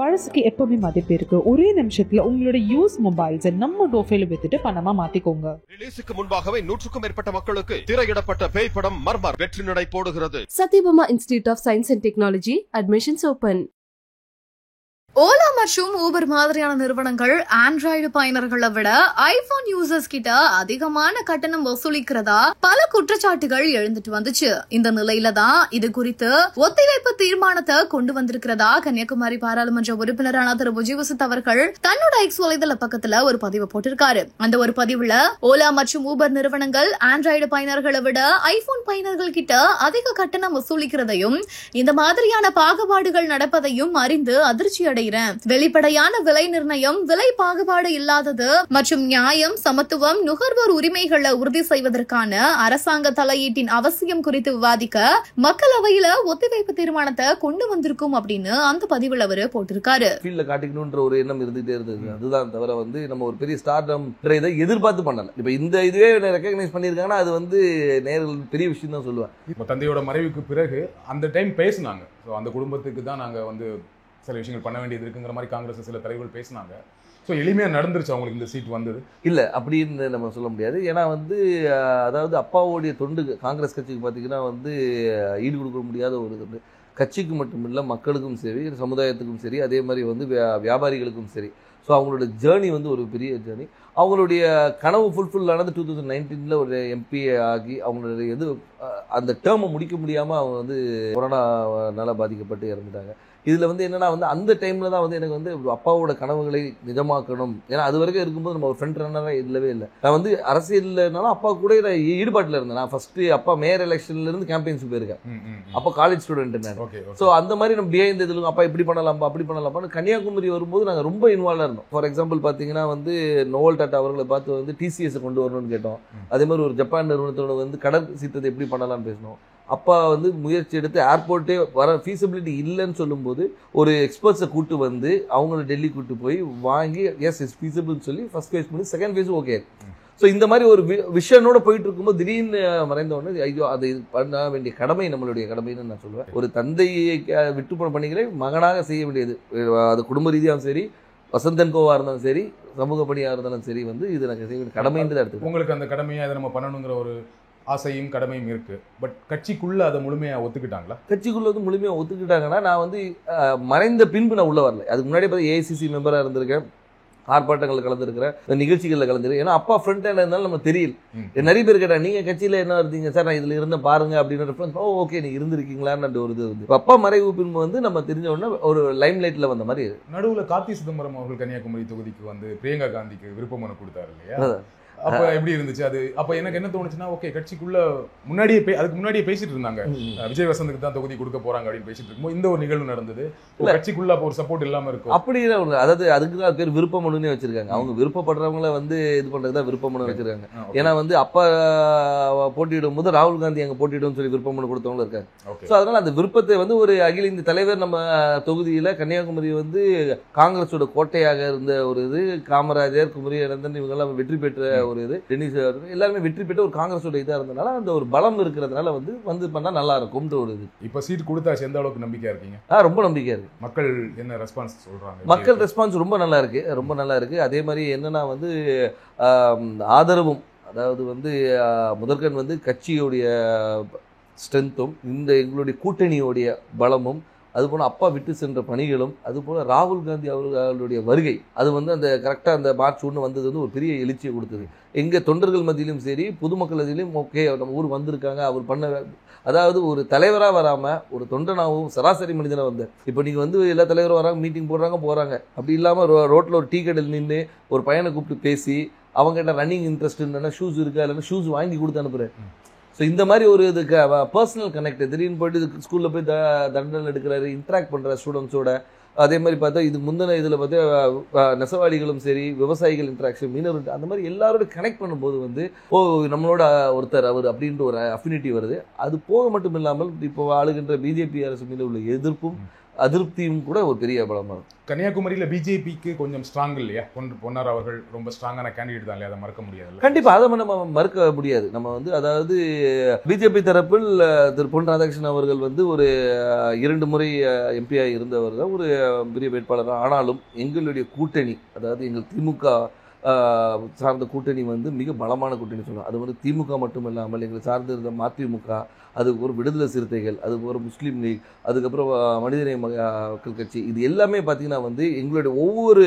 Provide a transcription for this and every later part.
பழசுக்கு எப்பவுமே மதிப்பு இருக்கு. ஒரே நிமிஷத்துல உங்களோட யூஸ் மொபைல்ஸ் நம்ம டோஃபைல வித்துட்டு பணமா மாத்திக்கோங்க. ரிலீஸுக்கு முன்பாகவே 100க்கும் மேற்பட்ட மக்களுக்கு திரையிடப்பட்ட பேய் படம் மர்மர் வெற்றி நடை போடுகிறது. Satyabama Institute of Science and Technology admissions open. Ola மற்றும் ஊபர் மாதிரியான நிறுவனங்கள் ஆண்ட்ராய்டு பயனர்களை விட ஐபோன் யூசர்ஸ் கிட்ட அதிகமான கட்டணம் வசூலிக்கிறதா பல குற்றச்சாட்டுகள் எழுந்துட்டு வந்துச்சு. இந்த நிலையில தான் இது குறித்து ஒத்திவைப்பு தீர்மானத்தை கொண்டு வந்திருக்கிறதா கன்னியாகுமரி பாராளுமன்ற உறுப்பினரான திரு விஜயவசத் அவர்கள் தன்னோட எக்ஸ் வலைதள பக்கத்துல ஒரு பதிவு போட்டிருக்காரு. அந்த ஒரு பதிவுல ஓலா மற்றும் ஊபர் நிறுவனங்கள் ஆண்ட்ராய்டு பயனர்களை விட ஐபோன் பயனர்கள் கிட்ட அதிக கட்டணம் வசூலிக்கிறதையும் இந்த மாதிரியான பாகுபாடுகள் நடப்பதையும் அறிந்து அதிர்ச்சி அடை வெளிப்படையான விலை நிர்ணயம், விலை பாகுபாடு இல்லாதது மற்றும் நியாயம், சமத்துவம், நுகர்வோர் உரிமைகளை உறுதி செய்வதற்கான அரசாங்க தலையீட்டின் அவசியம் குறித்து விவாதிக்க மக்களவையில ஒத்திவைப்பு தீர்மானத்தை கொண்டு வந்திருக்கும் அப்படின்னு அந்த பதிவுல அவரு போட்டிருக்காரு. ஃபீல்ட்ல காட்டிக்கணும்ன்ற ஒரு எண்ணம் இருந்துட்டே இருந்தது. அதுதான் தவிர நம்ம ஒரு பெரிய ஸ்டார்டம் இதை எதிர்பார்த்து பண்ணல. இப்ப இந்த இதுவே ரெகக்னைஸ் பண்ணிருக்காங்கன்னா அது நேரில் பெரிய விஷயம் தான் சொல்லுவேன். இப்ப தந்தையோட மறைவுக்கு பிறகு அந்த டைம் பேசினாங்க. அந்த குடும்பத்துக்கு தான் நாங்க சில விஷயங்கள் பண்ண வேண்டியது இருக்குங்கிற மாதிரி காங்கிரஸ் சில தலைவர்கள் பேசினாங்க. ஸோ எளிமையாக நடந்துருச்சு அவங்களுக்கு இந்த சீட் வந்தது இல்லை அப்படின்னு நம்ம சொல்ல முடியாது. ஏன்னா அதாவது அப்பாவோடைய தொண்டு காங்கிரஸ் கட்சிக்கு பார்த்தீங்கன்னா ஈடு கொடுக்க முடியாத ஒரு இது கட்சிக்கு மட்டும் இல்லை, மக்களுக்கும் சரி, சமுதாயத்துக்கும் சரி, அதே மாதிரி வியாபாரிகளுக்கும் சரி. ஸோ அவங்களோட ஜேர்னி ஒரு பெரிய ஜேர்னி. அவங்களுடைய கனவு ஃபுல்ஃபில் ஆனது 2019 ஒரு எம்பி ஆகி அவங்களுடைய அந்த டேர்மை முடிக்க முடியாமல் அவங்க கொரோனானால பாதிக்கப்பட்டு இறந்துட்டாங்க. இதில் என்னன்னா அந்த டைமில் தான் எனக்கு அப்பாவோட கனவுகளை நிஜமாக்கணும். ஏன்னா அது வரைக்கும் இருக்கும்போது நம்ம ஒரு ஃப்ரண்ட் ரன்னராக இல்லவே இல்லை. நான் அரசியல்னாலும் அப்பா கூட ஈடுபாட்டில் இருந்தேன். நான் ஃபஸ்ட்டு அப்பா மேயர் எலெக்ஷன்லேருந்து கேம்பெயின்ஸுக்கு போயிருக்கேன். அப்போ காலேஜ் ஸ்டூடெண்ட் நான். ஸோ அந்த மாதிரி நம்ம பிஹைண்ட் இதில் அப்பா இப்படி பண்ணலாம்ப்பா அப்படி பண்ணலாம்ப்பான்னு கன்னியாகுமரி வரும்போது நாங்கள் ரொம்ப இன்வால்வாக இருந்தோம். ஃபார் எக்ஸாம்பிள் பார்த்தீங்கன்னா நோவல் டாட்டா அவர்களை பார்த்து டிசிஎஸ் கொண்டு வரணும்னு கேட்டோம். அதே மாதிரி ஒரு ஜப்பான் நிறுவனத்தோட கடல் சீற்றத்தை எப்படி பண்ணலாம்னு பேசணும். அப்பா முயற்சி எடுத்து ஏர்போர்ட்டே வர ஃபீஸிபிலிட்டி இல்லைன்னு சொல்லும்போது ஒரு எக்ஸ்பர்ட்ஸை கூட்டு அவங்கள டெல்லி கூட்டு போய் வாங்கி எஸ் இஸ் ஃபீஸிபிள்னு சொல்லி ஃபர்ஸ்ட் ஃபேஸ் பண்ணி செகண்ட் ஃபேஸ் ஓகே. ஸோ இந்த மாதிரி ஒரு விஷனோட போயிட்டு இருக்கும்போது திடீர்னு மறைந்த உடனே ஐயோ அது பண்ண வேண்டிய கடமை நம்மளுடைய கடமைன்னு நான் சொல்லுவேன். ஒரு தந்தையை விட்டு போன பணிகளை மகனாக செய்ய வேண்டியது. அது குடும்ப ரீதியாகவும் சரி, வசந்தன் கோவா இருந்தாலும் சரி, சமூக பணியாக இருந்தாலும் சரி இது எனக்கு செய்ய வேண்டிய கடமைன்னு தான் எடுத்து உங்களுக்கு அந்த கடமையை அதை நம்ம பண்ணணுங்கிற ஒரு ஆசையும் கடமையும் இருக்கு. பட் கட்சிக்குள்ள அதை முழுமையாக ஒத்துக்கிட்டாங்களா? கட்சிக்குள்ள முழுமையாக ஒத்துக்கிட்டாங்கன்னா நான் மறைந்த பின்பு நான் உள்ள வரல. அதுக்கு முன்னாடி பார்த்து ஏஐசிசி மெம்பராக இருந்திருக்கேன், ஆர்ப்பாட்டங்கள் கலந்துருக்கிறேன், நிகழ்ச்சிகளில் கலந்துருக்கேன். ஏன்னா அப்பா ஃப்ரண்ட் ஹேண்ட் இருந்தாலும் நம்ம தெரியல. நிறைய பேர் கேட்டாங்க நீங்கள் கட்சியில் என்ன இருந்தீங்க சார், நான் இதில் இருந்த பாருங்க அப்படின்னு ரெஃபரன்ஸ். ஓகே நீ இருந்திருக்கீங்களான்னு ஒரு இது அப்பா மறைவு பின்பு நம்ம தெரிஞ்ச உடனே ஒரு லைம் லைட்டில் வந்த மாதிரி. நடுவில் கார்த்தி சிதம்பரம் அவர்கள் கன்னியாகுமரி தொகுதிக்கு பிரியங்கா காந்திக்கு விருப்ப மனு கொடுத்தாரு இல்லையா? அப்ப எப்படி இருந்துச்சு அது? அப்ப எனக்கு என்ன தோணுச்சுன்னா, ஓகே கட்சிக்குள்ள அதுக்கு முன்னாடியே பேசிட்டு இருந்தாங்க, விஜய் வசந்துக்கு தான் தொகுதி கொடுக்க போறாங்க அப்படின்னு பேசிட்டு இருக்கும்போது இந்த ஒரு நிகழ்வு நடந்தது. கட்சிக்குள்ள அப்ப ஒரு சப்போர்ட் இல்லாம இருக்கும். அப்படி அதாவது அதுக்கு தான் பேர் விருப்ப மனுன்னு வச்சிருக்காங்க. அவங்க விருப்பப்படுறவங்கள இது பண்றதுதான் விருப்ப மனு வச்சிருக்காங்க. ஏன்னா அப்பா போட்டியிடும் போது ராகுல் காந்தி அங்க போட்டியிடும் சொல்லி விருப்ப மனு கொடுத்தவங்களும் இருக்காங்க. ஸோ அதனால அந்த விருப்பத்தை ஒரு அகில இந்திய தலைவர் நம்ம தொகுதியில கன்னியாகுமரி காங்கிரஸோட கோட்டையாக இருந்த ஒரு இது, காமராஜர், குமரி அனந்தன் இவங்கெல்லாம் வெற்றி பெற்ற ஒரு இது, டென்னிஸ் எல்லாருமே வெற்றி பெற்ற ஒரு காங்கிரஸோட இதா இருந்தனால அந்த ஒரு பலம் இருக்கிறதுனால பண்ணா நல்லா இருக்கும் ஒரு இது. இப்ப சீட் கொடுத்தாச்சு, எந்த அளவுக்கு நம்பிக்கையா இருக்கீங்க? ரொம்ப நம்பிக்கையா இருக்கு. மக்கள் என்ன ரெஸ்பான்ஸ் சொல்றாங்க? மக்கள் ரெஸ்பான்ஸ் ரொம்ப நல்லா இருக்கு, ரொம்ப நல்லா இருக்கு. அதே மாதிரி என்னன்னா ஆதரவும், அதாவது முதற்கண் கட்சியுடைய ஸ்ட்ரென்த்தும் எங்களுடைய கூட்டணியோடைய பலமும், அதுபோல் அப்பா விட்டு சென்ற பணிகளும், அதுபோல் ராகுல் காந்தி அவர்களுடைய வருகை அது அந்த கரெக்டாக அந்த மார்ச் 1 வந்தது ஒரு பெரிய எழுச்சியை கொடுத்தது. எங்கள் தொண்டர்கள் மத்தியிலும் சரி, பொதுமக்கள் மத்தியிலும் ஓகே நம்ம ஊர் வந்திருக்காங்க, அவர் பண்ண, அதாவது ஒரு தலைவராக வராமல் ஒரு தொண்டனாகவும் சராசரி மனிதனாக வந்தார். இப்போ நீங்கள் எல்லா தலைவரும் வராங்க, மீட்டிங் போடுறாங்க. அப்படி இல்லாமல் ரோட்டில் ஒரு டீ கடையில் நின்று ஒரு பையனை கூப்பிட்டு பேசி அவங்ககிட்ட ரன்னிங் இன்ட்ரெஸ்ட் இல்லைன்னா ஷூஸ் இருக்கா, இல்லைன்னா ஷூஸ் வாங்கி கொடுத்து அனுப்புகிறேன். ஸோ இந்த மாதிரி ஒரு இதுக்கு பர்சனல் கனெக்ட், திடீர்னு போயிட்டு ஸ்கூலில் போய் தண்டனை எடுக்கிறாரு, இன்ட்ராக்ட் பண்ணுற ஸ்டூடெண்ட்ஸோட. அதே மாதிரி பார்த்தா இதுக்கு முந்தின இதில் பார்த்தா நெசவாளிகளும் சரி, விவசாயிகள் இன்ட்ராக்ஷன், மீனவர், அந்த மாதிரி எல்லாரோட கனெக்ட் பண்ணும்போது நம்மளோட ஒருத்தர் அவர் அப்படின்ற ஒரு அஃபினிட்டி வருது. அது போக மட்டும் இல்லாமல் இப்போ ஆளுகின்ற பிஜேபி அரசு மீது உள்ள எதிர்ப்பும் அதிருப்தியும் கூட ஒரு பெரிய பலமாக இருக்கும். கன்னியாகுமரியில பிஜேபிக்கு கொஞ்சம் ஸ்ட்ராங் இல்லையா? பொன்னார் அவர்கள் ரொம்ப ஸ்ட்ராங்கான கேண்டிடேட் தான் இல்லையா? அதை மறக்க முடியாது. கண்டிப்பா அதை நம்ம மறுக்க முடியாது. நம்ம வந்து அதாவது பிஜேபி தரப்பில் திரு பொன் ராதாகிருஷ்ணன் அவர்கள் வந்து ஒரு 2 முறை எம்பியாக இருந்தவர் தான், ஒரு பெரிய வேட்பாளர். ஆனாலும் எங்களுடைய கூட்டணி, அதாவது எங்கள் திமுக சார்ந்த கூட்டணி வந்து மிக பலமான கூட்டணி சொல்லலாம். அது வந்து திமுக மட்டும் இல்லாமல் எங்களை சார்ந்து இருந்த மதிமுக, அதுக்கு ஒரு விடுதலை சிறுத்தைகள், அதுக்கு ஒரு முஸ்லீம் லீக், அதுக்கப்புறம் மனிதநேய மக்கள் கட்சி, இது எல்லாமே பார்த்தீங்கன்னா வந்து எங்களுடைய ஒவ்வொரு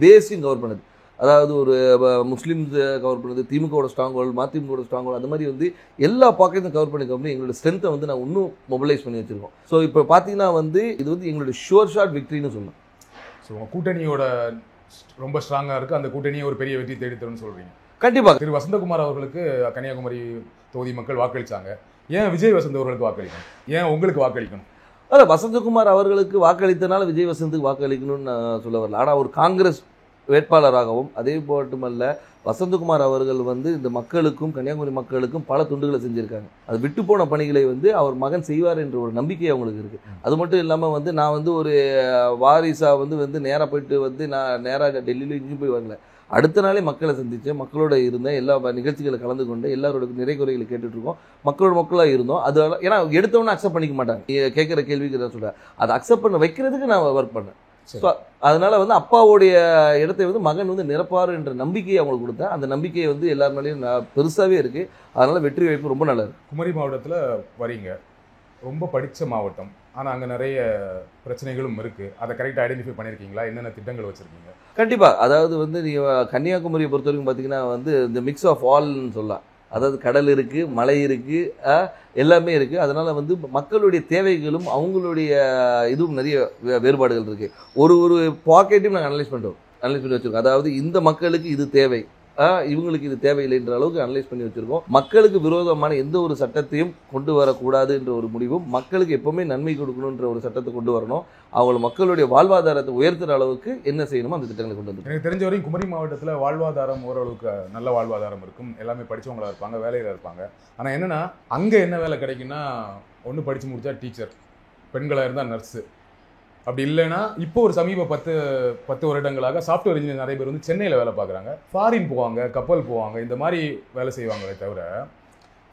பேஸையும் கவர் பண்ணுது. அதாவது ஒரு முஸ்லீம்ஸ் கவர் பண்ணுது, திமுகவோட ஸ்ட்ராங் ஹோல்டு, மதிமுகவோட ஸ்ட்ராங் ஹோல்டு, அந்த மாதிரி வந்து எல்லா பாக்கெட்டும் கவர் பண்ணி எங்களோட ஸ்ட்ரென்த்தை வந்து நான் இன்னும் மொபிலைஸ் பண்ணி வச்சிருக்கோம். ஸோ இப்போ பார்த்தீங்கன்னா வந்து இது வந்து எங்களுடைய ஷோர் ஷாட் விக்டரின்னு சொல்லலாம். ஸோ கூட்டணியோட ரொம்ப ஸ்ட்ராங்காக இருக்குது, அந்த கூட்டணியை ஒரு பெரிய வெற்றி தேடித்தரும்னு சொல்கிறீங்க. கண்டிப்பாக திரு வசந்தகுமார் அவர்களுக்கு கன்னியாகுமரி தொகுதி மக்கள் வாக்களித்தாங்க. ஏன் விஜய் வசந்த் அவர்களுக்கு வாக்களிக்கணும்? ஏன் உங்களுக்கு வாக்களிக்கணும்? அதான் வசந்தகுமார் அவர்களுக்கு வாக்களித்தனால விஜய் வசந்துக்கு வாக்களிக்கணும்னு நான் சொல்ல வரல. ஆனால் ஒரு காங்கிரஸ் வேட்பாளராகவும் அதே மட்டுமல்ல வசந்தகுமார் அவர்கள் வந்து இந்த மக்களுக்கும் கன்னியாகுமரி மக்களுக்கும் பல துண்டுகளை செஞ்சுருக்காங்க. அது விட்டு போன பணிகளை வந்து அவர் மகன் செய்வார் என்ற ஒரு நம்பிக்கை அவங்களுக்கு இருக்குது. அது மட்டும் இல்லாமல் வந்து நான் வந்து ஒரு வாரிசாக வந்து நேராக போயிட்டு வந்து நான் நேராக டெல்லியில் இங்கேயும் போய் வரல. அடுத்த நாளே மக்களை சந்தித்தேன், மக்களோட இருந்தேன், எல்லா நிகழ்ச்சிகளை கலந்து கொண்டு எல்லாரோட நிறை குறைகளை கேட்டுட்ருக்கோம், மக்களாக இருந்தோம். அது ஏன்னா எடுத்தவொன்னே அக்செப்ட் பண்ணிக்க மாட்டாங்க, கேட்குற கேள்விக்கு தான் சொல்கிறேன். அதை அக்செப்ட் பண்ண வைக்கிறதுக்கு நான் ஒர்க் பண்ணேன். ஸோ அதனால வந்து அப்பாவுடைய இடத்தை வந்து மகன் வந்து நிரப்பாரு என்ற நம்பிக்கையை அவங்களுக்கு கொடுத்தேன். அந்த நம்பிக்கையை வந்து எல்லாருனாலையும் பெருசாகவே இருக்குது. அதனால் வெற்றி வாய்ப்பு ரொம்ப நல்லா இருக்குது. குமரி மாவட்டத்தில் வரீங்க, ரொம்ப படித்த மாவட்டம், ஆனால் அங்கே நிறைய பிரச்சனைகளும் இருக்குது. அதை கரெக்டாக ஐடென்டிஃபை பண்ணியிருக்கீங்களா? என்னென்ன திட்டங்கள் வச்சுருக்கீங்க? கண்டிப்பாக. அதாவது வந்து நீங்கள் கன்னியாகுமரியை பொறுத்த வரைக்கும் பார்த்தீங்கன்னா வந்து இந்த மிக்ஸ் ஆஃப் ஆல்னு சொல்லலாம். அதாவது கடல் இருக்குது, மலை இருக்குது, எல்லாமே இருக்குது. அதனால் வந்து மக்களுடைய தேவைகளும் அவங்களுடைய இதுவும் நிறைய வேறுபாடுகள் இருக்குது. ஒரு பாக்கெட்டையும் நாங்கள் அனலைஸ் பண்ணி வச்சுருக்கோம். அதாவது இந்த மக்களுக்கு இது தேவை, இவங்களுக்கு இது தேவையில்லைன்ற அளவுக்கு அனலைஸ் பண்ணி வச்சுருக்கோம். மக்களுக்கு விரோதமான எந்த ஒரு சட்டத்தையும் கொண்டு வரக்கூடாது என்ற ஒரு முடிவும், மக்களுக்கு எப்போவுமே நன்மை கொடுக்கணுன்ற ஒரு சட்டத்தை கொண்டு வரணும், அவங்கள மக்களுடைய வாழ்வாதாரத்தை உயர்த்துற அளவுக்கு என்ன செய்யணுமோ அந்த திட்டங்களை கொண்டு வந்து. எனக்கு தெரிஞ்ச வரையும் குமரி மாவட்டத்தில் வாழ்வாதாரம் ஓரளவுக்கு நல்ல வாழ்வாதாரம் இருக்கும், எல்லாமே படித்தவங்களா இருப்பாங்க, வேலையில் இருப்பாங்க. ஆனால் என்னென்னா அங்கே என்ன வேலை கிடைக்குன்னா, ஒன்று படித்து முடித்தா டீச்சர், பெண்களாக இருந்தால் நர்ஸு, அப்படி இல்லைன்னா இப்போ ஒரு சமீப 10 வருடங்களாக சாஃப்ட்வேர் இன்ஜினியர் நிறைய பேர் வந்து சென்னையில் வேலை பார்க்குறாங்க, ஃபாரின் போவாங்க, கப்பல் போவாங்க, இந்த மாதிரி வேலை செய்வாங்களே தவிர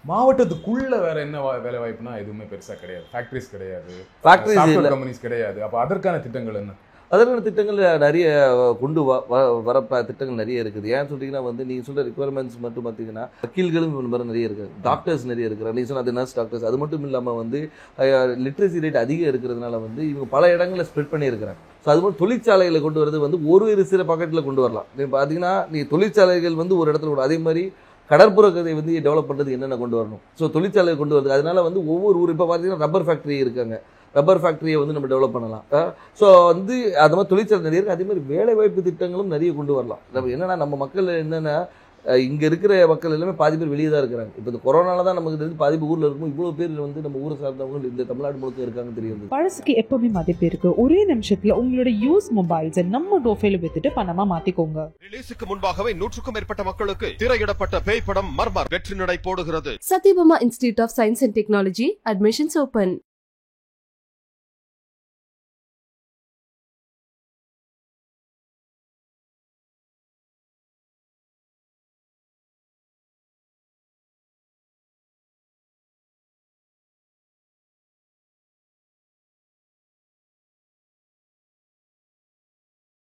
மாவட்டத்துக்குள்ள வேற என்ன வேலை வாய்ப்புனா எதுவுமே பெருசாக கிடையாது. ஃபேக்ட்ரிஸ் கிடையாது, சாஃப்ட்வேர் கம்பெனிஸ் கிடையாது. அப்போ அதற்கான திட்டங்கள் என்ன? அதற்கான திட்டங்கள் நிறைய கொண்டு வர திட்டங்கள் நிறைய இருக்குது. ஏன்னு சொல்லிங்கன்னா வந்து நீங்கள் சொல்கிற ரிக்குவயர்மெண்ட்ஸ் மட்டும் பார்த்தீங்கன்னா வக்கீல்களும் நிறைய இருக்குது, டாக்டர்ஸ் நிறைய இருக்கிறாங்க. நீங்கள் சொன்ன அது நர்ஸ் டாக்டர்ஸ். அது மட்டும் இல்லாமல் வந்து லிட்ரஸி ரேட் அதிகம் இருக்கிறதுனால வந்து இவங்க பல இடங்களில் ஸ்ப்ரெட் பண்ணியிருக்கிறாங்க. ஸோ அது மாதிரி தொழிற்சாலைகளை கொண்டு வரது வந்து ஒரு சில பாக்கெட்டில் கொண்டு வரலாம். நீங்கள் பார்த்தீங்கன்னா நீங்கள் தொழிற்சாலைகள் வந்து ஒரு இடத்துல கூட, அதே மாதிரி கடற்புற கதை வந்து டெவலப் பண்ணுறது என்னென்ன கொண்டு வரணும். ஸோ தொழிற்சாலையை கொண்டு வருது. அதனால வந்து ஒவ்வொரு ஊர் இப்போ பார்த்தீங்கன்னா ரப்பர் ஃபேக்ட்ரி இருக்காங்க, ரப்பர் ஃபேக்ட்ரியை வந்து நம்ம டெவலப் பண்ணலாம். ஸோ வந்து அது மாதிரி தொழிற்சாலை நிறைய இருக்குது. அதே மாதிரி வேலைவாய்ப்பு திட்டங்களும் நிறைய கொண்டு வரலாம். நம்ம என்னென்னா நம்ம மக்கள் என்னென்னா இங்கே இருக்கிற மக்கள் எல்லாமே பாதி பேர் வெளியே தான் இருக்கிறாங்க. இப்போ இந்த கொரோனால தான் நமக்கு தெரிஞ்சு பாதி பேர் ஊரில் இருக்கும். இவ்வளோ பேர் வந்து நம்ம ஊரை சார்ந்தவங்க இந்த தமிழ்நாடு முழுக்க இருக்காங்கன்னு தெரியுது. பழசுக்கு எப்பவுமே மதிப்பு இருக்கு. ஒரே நிமிஷத்துல உங்களோட யூஸ் மொபைல்ஸை நம்ம டோஃபைல வித்துட்டு பணமா மாத்திக்கோங்க. ரிலீஸுக்கு முன்பாகவே 100க்கும் மேற்பட்ட மக்களுக்கு திரையிடப்பட்ட பேய் படம் மர்மர் வெற்றி நடை போடுகிறது. Satyabama Institute of Science and Technology, admissions open.